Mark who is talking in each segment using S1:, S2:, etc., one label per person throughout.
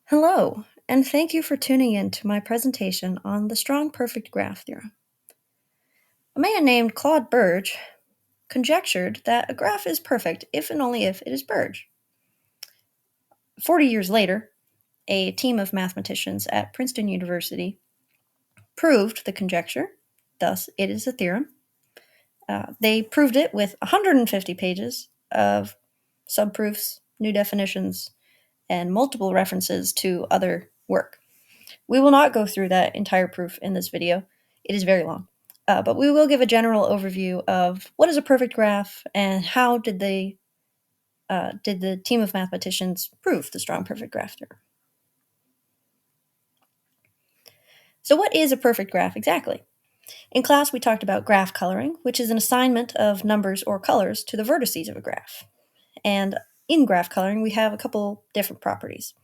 S1: Hello, and thank you for tuning in to my presentation on the strong perfect graph theorem. A man named Claude Berge conjectured that a graph is perfect if and only if it is Berge. 40 years later, a team of mathematicians at Princeton University proved the conjecture, thus it is a theorem. They proved it with 150 pages of subproofs, new definitions, and multiple references to other work. We will not go through that entire proof in this video. It is very long. But we will give a general overview of what is a perfect graph and how did the team of mathematicians prove the strong perfect graph theorem. So what is a perfect graph exactly? In class, we talked about graph coloring, which is an assignment of numbers or colors to the vertices of a graph. And in graph coloring, we have a couple different properties.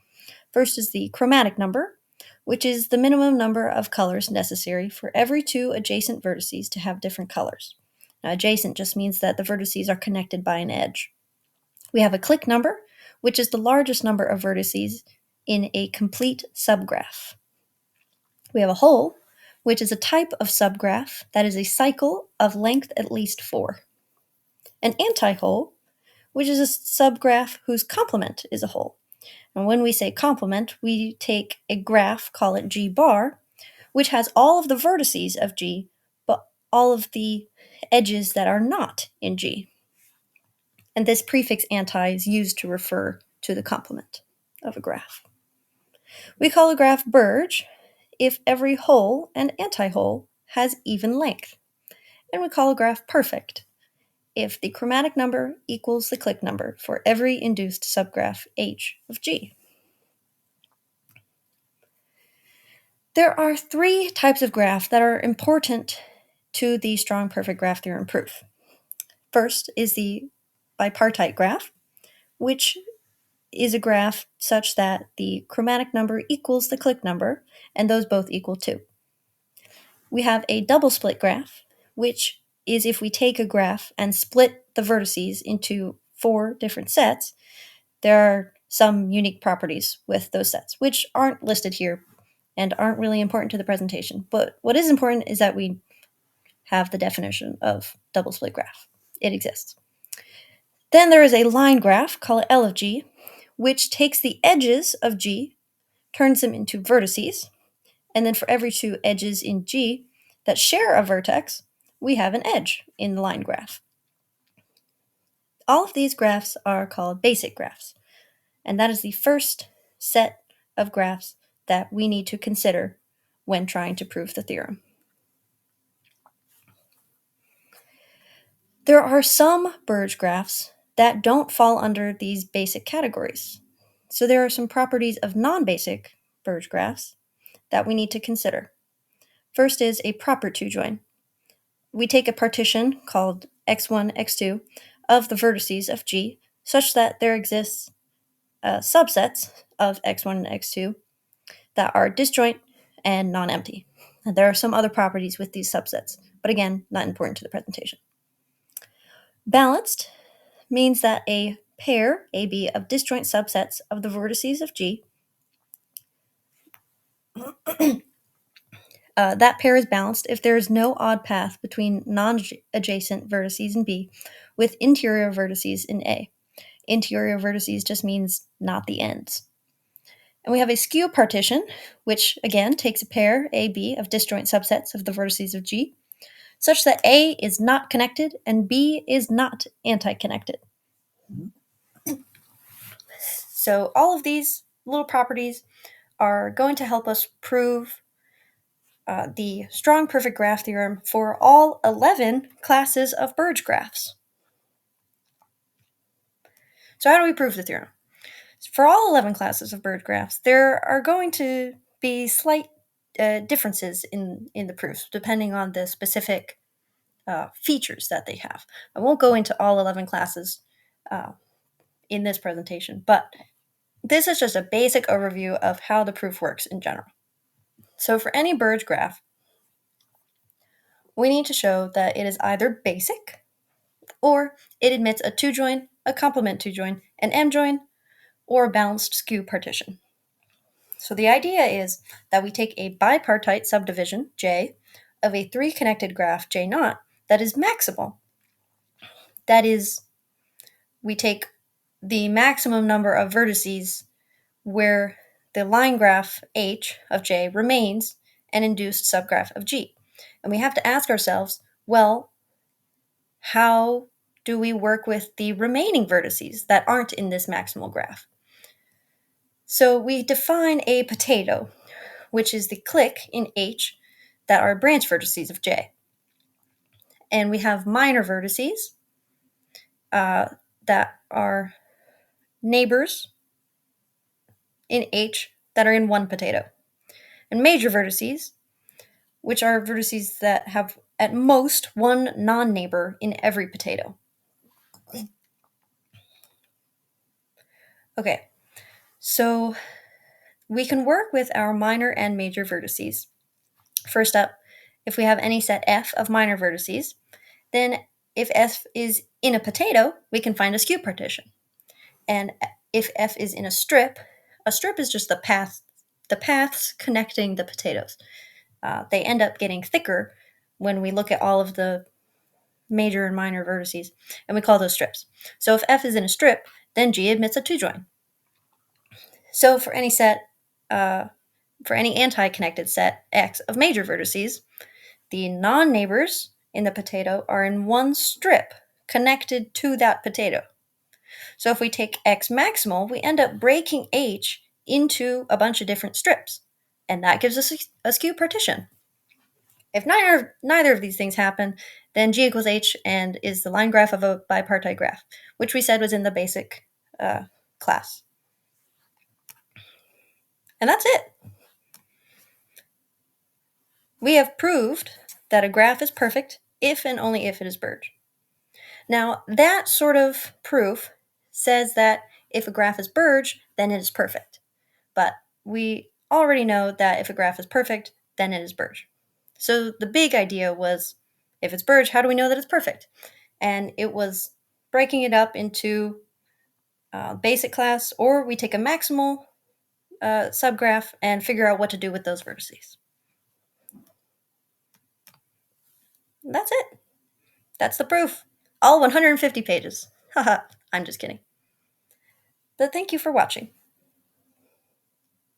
S1: First is the chromatic number, which is the minimum number of colors necessary for every two adjacent vertices to have different colors. Now, adjacent just means that the vertices are connected by an edge. We have a clique number, which is the largest number of vertices in a complete subgraph. We have a hole, which is a type of subgraph that is a cycle of length at least 4. An antihole, which is a subgraph whose complement is a hole. And when we say complement, we take a graph, call it G bar, which has all of the vertices of G, but all of the edges that are not in G. And this prefix anti is used to refer to the complement of a graph. We call a graph Berge if every hole and antihole has even length. And we call a graph perfect if the chromatic number equals the clique number for every induced subgraph H of G. There are 3 types of graph that are important to the strong perfect graph theorem proof. First is the bipartite graph, which is a graph such that the chromatic number equals the clique number, and those both equal 2. We have a double split graph, which is if we take a graph and split the vertices into 4 different sets. There are some unique properties with those sets, which aren't listed here and aren't really important to the presentation. But what is important is that we have the definition of double split graph. It exists. Then there is a line graph, call it L of G, which takes the edges of G, turns them into vertices, and then for every 2 edges in G that share a vertex, we have an edge in the line graph. All of these graphs are called basic graphs, and that is the first set of graphs that we need to consider when trying to prove the theorem. There are some Berge graphs that don't fall under these basic categories. So there are some properties of non-basic Berge graphs that we need to consider. First is a proper two-join. We take a partition called x1, x2 of the vertices of G such that there exists subsets of x1 and x2 that are disjoint and non-empty. And there are some other properties with these subsets, but again, not important to the presentation. Balanced means that a pair, AB, of disjoint subsets of the vertices of G, that pair is balanced if there is no odd path between non-adjacent vertices in B with interior vertices in A. Interior vertices just means not the ends. And we have a skew partition, which again takes a pair, AB, of disjoint subsets of the vertices of G, such that A is not connected and B is not anti-connected. So all of these little properties are going to help us prove the strong perfect graph theorem for all 11 classes of Berge graphs. So how do we prove the theorem? For all 11 classes of Berge graphs, there are going to be slight differences in the proofs depending on the specific features that they have. I won't go into all 11 classes in this presentation, but this is just a basic overview of how the proof works in general. So for any Berge graph, we need to show that it is either basic or it admits a two-join, a complement two-join, an M-join, or a balanced skew partition. So the idea is that we take a bipartite subdivision, J, of a three-connected graph, J naught, that is maximal. That is, we take the maximum number of vertices where the line graph H of J remains an induced subgraph of G. And we have to ask ourselves, well, how do we work with the remaining vertices that aren't in this maximal graph? So we define a potato, which is the clique in H that are branch vertices of J. And we have minor vertices that are neighbors in H that are in one potato. And major vertices, which are vertices that have at most one non-neighbor in every potato. Okay, so we can work with our minor and major vertices. First up, if we have any set F of minor vertices, then if F is in a potato, we can find a skew partition. And if F is in a strip is just the paths connecting the potatoes. They end up getting thicker when we look at all of the major and minor vertices, and we call those strips. So if F is in a strip, then G admits a two-join. So for any anti-connected set X of major vertices, the non-neighbors in the potato are in one strip connected to that potato. So if we take X maximal, we end up breaking H into a bunch of different strips, and that gives us a skew partition. If neither of these things happen, then G equals H and is the line graph of a bipartite graph, which we said was in the basic class. And that's it. We have proved that a graph is perfect if and only if it is Berge. Now, that sort of proof says that if a graph is Berge, then it is perfect. But we already know that if a graph is perfect, then it is Berge. So the big idea was, if it's Berge, how do we know that it's perfect? And it was breaking it up into basic class, or we take a maximal subgraph and figure out what to do with those vertices. That's it. That's the proof. All 150 pages. Haha, I'm just kidding. But thank you for watching.